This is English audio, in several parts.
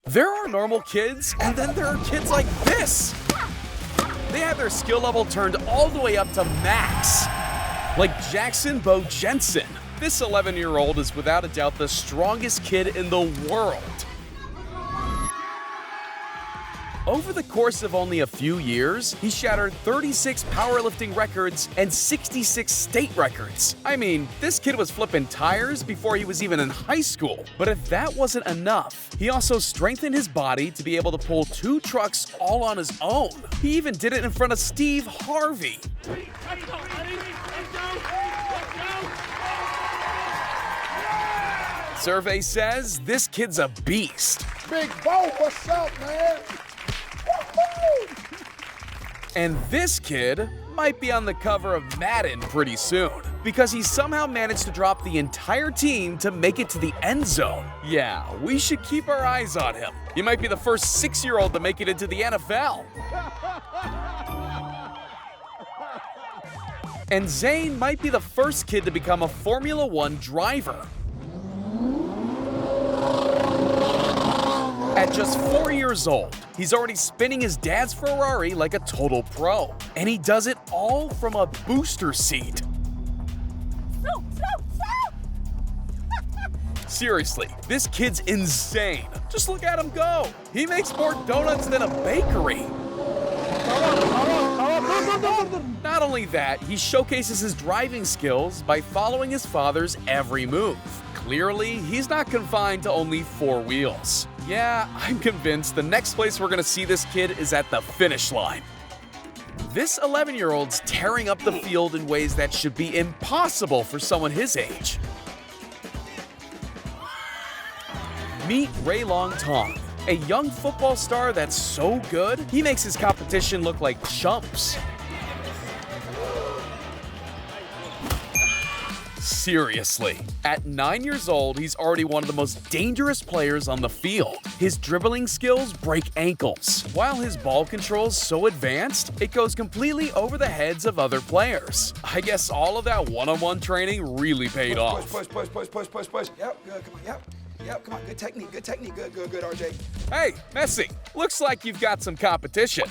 There are normal kids, and then there are kids like this. They have their skill level turned all the way up to max. Like Jackson Bo Jensen. This 11-year-old is without a doubt the strongest kid in the world. Over the course of only a few years, he shattered 36 powerlifting records and 66 state records. I mean, this kid was flipping tires before he was even in high school. But if that wasn't enough, he also strengthened his body to be able to pull 2 trucks all on his own. He even did it in front of Steve Harvey. Survey says this kid's a beast. Big Bo, what's up, man? And this kid might be on the cover of Madden pretty soon, because he somehow managed to drop the entire team to make it to the end zone. Yeah, we should keep our eyes on him. He might be the first 6-year-old to make it into the NFL. And Zane might be the first kid to become a Formula One driver. At just 4 years old, he's already spinning his dad's Ferrari like a total pro. And he does it all from a booster seat. Seriously, this kid's insane. Just look at him go. He makes more donuts than a bakery. Not only that, he showcases his driving skills by following his father's every move. Clearly, he's not confined to only 4 wheels. Yeah, I'm convinced the next place we're gonna see this kid is at the finish line. This 11-year-old's tearing up the field in ways that should be impossible for someone his age. Meet Ray Long Tong, a young football star that's so good, he makes his competition look like chumps. Seriously, at 9 years old, he's already one of the most dangerous players on the field. His dribbling skills break ankles, while his ball control's so advanced, it goes completely over the heads of other players. I guess all of that one-on-one training really paid off. Push. Yep, good, come on, yep, come on, good technique, good, RJ. Hey, Messi, looks like you've got some competition.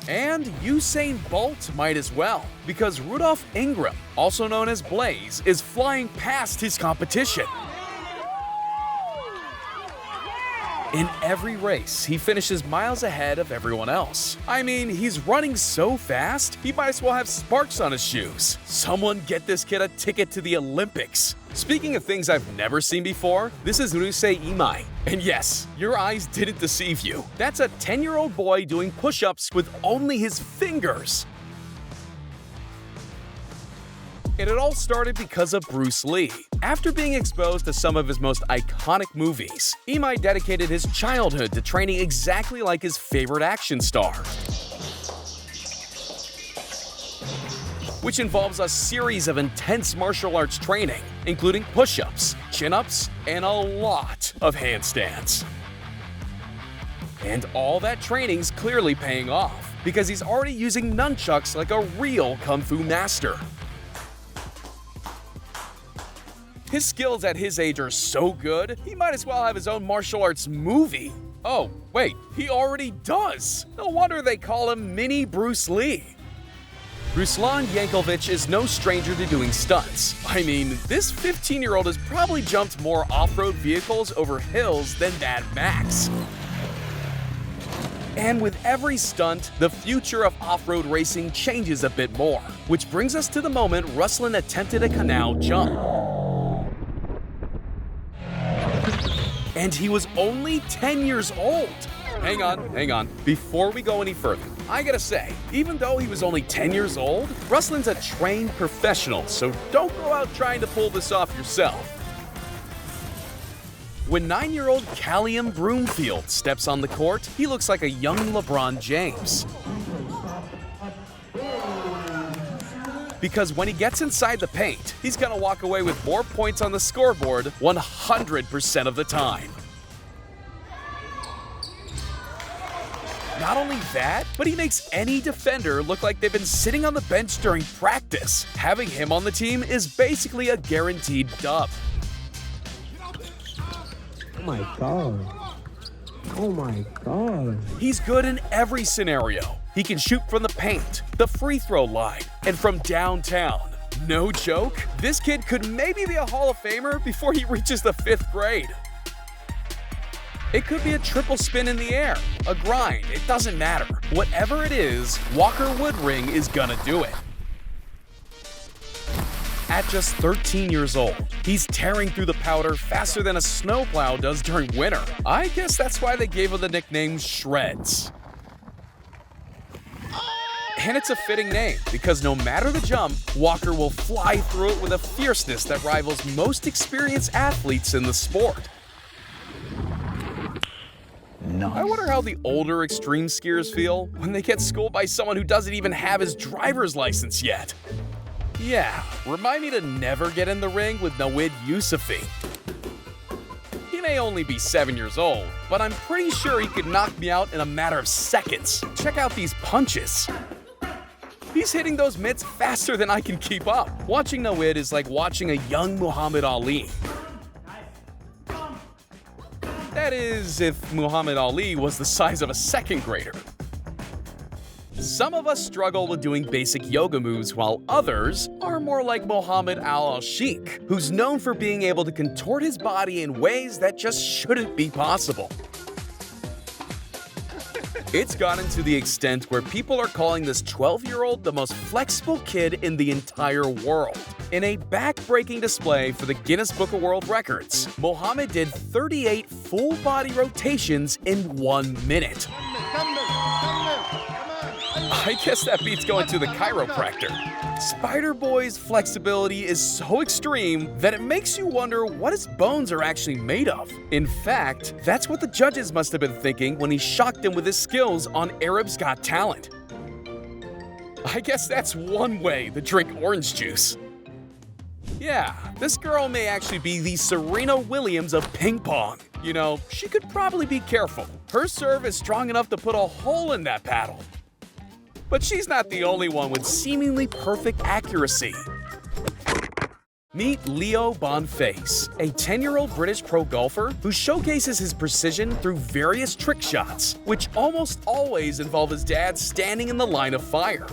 And Usain Bolt might as well, because Rudolph Ingram, also known as Blaze, is flying past his competition. In every race, he finishes miles ahead of everyone else. I mean, he's running so fast, he might as well have sparks on his shoes. Someone get this kid a ticket to the Olympics. Speaking of things I've never seen before, this is Nusei Imai. And yes, your eyes didn't deceive you. That's a 10-year-old boy doing push-ups with only his fingers. It had all started because of Bruce Lee. After being exposed to some of his most iconic movies, Imai dedicated his childhood to training exactly like his favorite action star, which involves a series of intense martial arts training, including push-ups, chin-ups, and a lot of handstands. And all that training's clearly paying off, because he's already using nunchucks like a real kung fu master. His skills at his age are so good, he might as well have his own martial arts movie. Oh, wait, he already does! No wonder they call him Mini Bruce Lee. Ruslan Yankovic is no stranger to doing stunts. I mean, this 15-year-old has probably jumped more off-road vehicles over hills than Mad Max. And with every stunt, the future of off-road racing changes a bit more, which brings us to the moment Ruslan attempted a canal jump. And he was only 10 years old. Hang on. Before we go any further, I gotta say, even though he was only 10 years old, Ruslan's a trained professional, so don't go out trying to pull this off yourself. When 9-year-old Callium Broomfield steps on the court, he looks like a young LeBron James. Because when he gets inside the paint, he's gonna walk away with more points on the scoreboard 100% of the time. Not only that, but he makes any defender look like they've been sitting on the bench during practice. Having him on the team is basically a guaranteed dub. Oh my God. Oh my God. He's good in every scenario. He can shoot from the paint, the free throw line, and from downtown. No joke, this kid could maybe be a Hall of Famer before he reaches the 5th grade. It could be a triple spin in the air, a grind, it doesn't matter. Whatever it is, Walker Woodring is gonna do it. At just 13 years old, he's tearing through the powder faster than a snowplow does during winter. I guess that's why they gave him the nickname Shreds. And it's a fitting name, because no matter the jump, Walker will fly through it with a fierceness that rivals most experienced athletes in the sport. Nice. I wonder how the older extreme skiers feel when they get schooled by someone who doesn't even have his driver's license yet. Yeah, remind me to never get in the ring with Nawid Yusufi. He may only be 7 years old, but I'm pretty sure he could knock me out in a matter of seconds. Check out these punches. He's hitting those mitts faster than I can keep up. Watching Nawid is like watching a young Muhammad Ali. That is, if Muhammad Ali was the size of a 2nd grader. Some of us struggle with doing basic yoga moves, while others are more like Mohammed Al-Sheikh, who's known for being able to contort his body in ways that just shouldn't be possible. It's gotten to the extent where people are calling this 12-year-old the most flexible kid in the entire world. In a back-breaking display for the Guinness Book of World Records, Mohammed did 38 full-body rotations in 1 minute. I guess that beats going to the chiropractor. Spider-Boy's flexibility is so extreme that it makes you wonder what his bones are actually made of. In fact, that's what the judges must have been thinking when he shocked him with his skills on Arab's Got Talent. I guess that's one way to drink orange juice. Yeah, this girl may actually be the Serena Williams of ping pong. You know, she could probably be careful. Her serve is strong enough to put a hole in that paddle. But she's not the only one with seemingly perfect accuracy. Meet Leo Boniface, a 10-year-old British pro golfer who showcases his precision through various trick shots, which almost always involve his dad standing in the line of fire.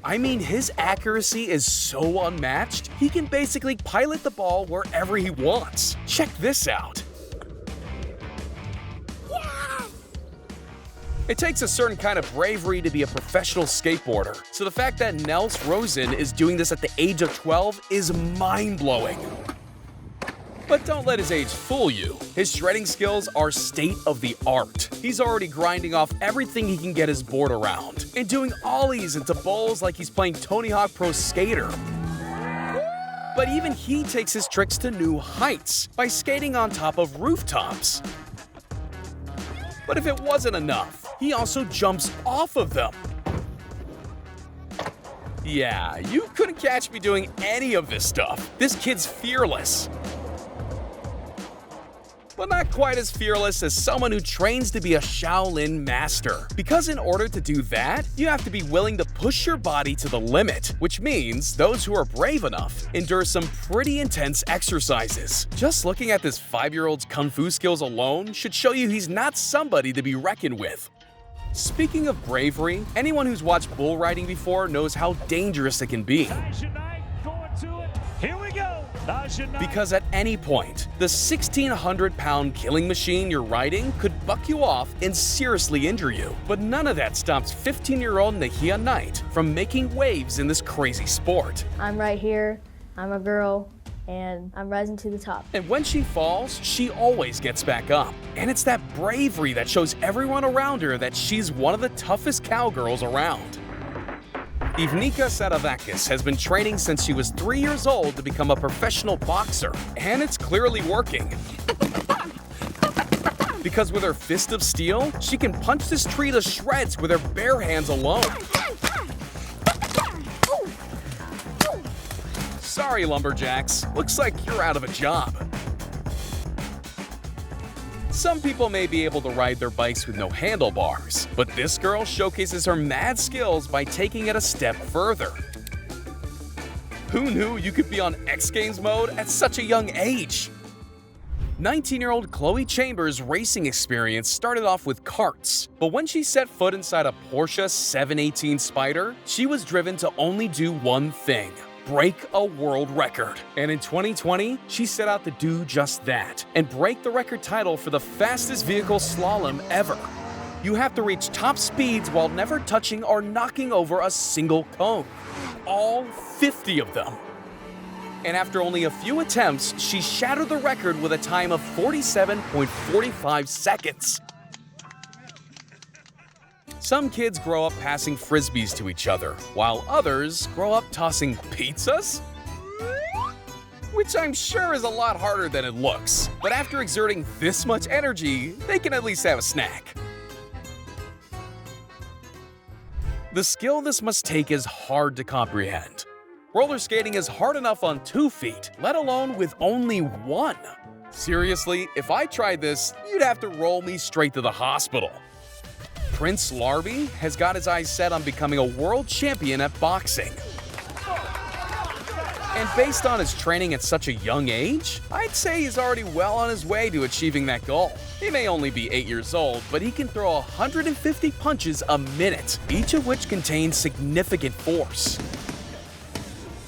I mean, his accuracy is so unmatched, he can basically pilot the ball wherever he wants. Check this out. It takes a certain kind of bravery to be a professional skateboarder, so the fact that Nels Rosen is doing this at the age of 12 is mind-blowing. But don't let his age fool you. His shredding skills are state-of-the-art. He's already grinding off everything he can get his board around, and doing ollies into bowls like he's playing Tony Hawk Pro Skater. But even he takes his tricks to new heights by skating on top of rooftops. But if it wasn't enough, he also jumps off of them. Yeah, you couldn't catch me doing any of this stuff. This kid's fearless. But not quite as fearless as someone who trains to be a Shaolin master. Because in order to do that, you have to be willing to push your body to the limit, which means those who are brave enough endure some pretty intense exercises. Just looking at this 5-year-old's kung fu skills alone should show you he's not somebody to be reckoned with. Speaking of bravery, anyone who's watched bull riding before knows how dangerous it can be. Here we go. Because at any point, the 1,600-pound killing machine you're riding could buck you off and seriously injure you. But none of that stops 15-year-old Nahia Knight from making waves in this crazy sport. I'm right here, I'm a girl, and I'm rising to the top. And when she falls, she always gets back up. And it's that bravery that shows everyone around her that she's one of the toughest cowgirls around. Ivnika Sadavakis has been training since she was 3 years old to become a professional boxer, and it's clearly working. Because with her fist of steel, she can punch this tree to shreds with her bare hands alone. Sorry, lumberjacks. Looks like you're out of a job. Some people may be able to ride their bikes with no handlebars, but this girl showcases her mad skills by taking it a step further. Who knew you could be on X Games mode at such a young age? 19-year-old Chloe Chambers' racing experience started off with karts, but when she set foot inside a Porsche 718 Spyder, she was driven to only do one thing: break a world record. And in 2020, she set out to do just that and break the record title for the fastest vehicle slalom ever. You have to reach top speeds while never touching or knocking over a single cone. All 50 of them. And after only a few attempts, she shattered the record with a time of 47.45 seconds. Some kids grow up passing frisbees to each other, while others grow up tossing pizzas? Which I'm sure is a lot harder than it looks. But after exerting this much energy, they can at least have a snack. The skill this must take is hard to comprehend. Roller skating is hard enough on 2 feet, let alone with only 1. Seriously, if I tried this, you'd have to roll me straight to the hospital. Prince Larby has got his eyes set on becoming a world champion at boxing. And based on his training at such a young age, I'd say he's already well on his way to achieving that goal. He may only be 8 years old, but he can throw 150 punches a minute, each of which contains significant force.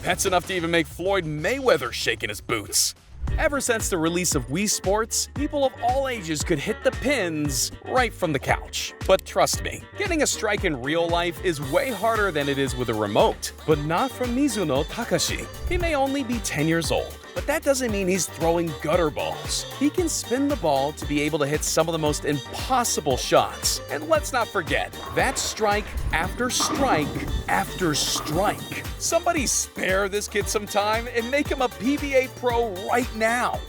That's enough to even make Floyd Mayweather shake in his boots. Ever since the release of Wii Sports, people of all ages could hit the pins right from the couch. But trust me, getting a strike in real life is way harder than it is with a remote. But not from Mizuno Takashi. He may only be 10 years old, but that doesn't mean he's throwing gutter balls. He can spin the ball to be able to hit some of the most impossible shots. And let's not forget, that's strike after strike after strike. Somebody spare this kid some time and make him a PBA pro right now.